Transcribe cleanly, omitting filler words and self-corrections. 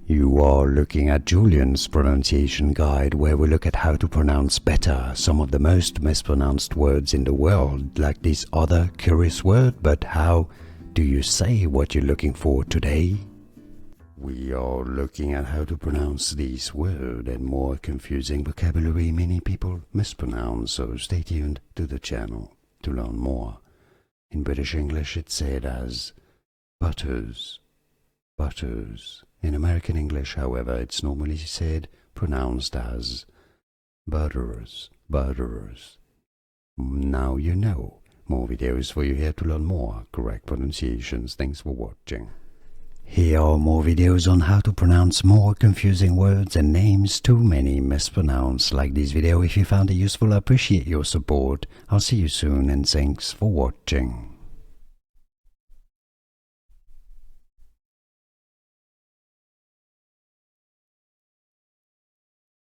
You are looking at Julian's pronunciation guide, where we look at how to pronounce better some of the most mispronounced words in the world, like this other curious word. But how do you say what you're looking for today? We are looking at how to pronounce this word and more confusing vocabulary many people mispronounce, so stay tuned to the channel to learn more. In British English it's said as butters, butters. In American English, however, it's normally said, pronounced as butters, butters. Now you know. More videos for you here to learn more correct pronunciations. Thanks for watching. Here are more videos on how to pronounce more confusing words and names too many mispronounced. Like this video if you found it useful. I appreciate your support. I'll see you soon and thanks for watching.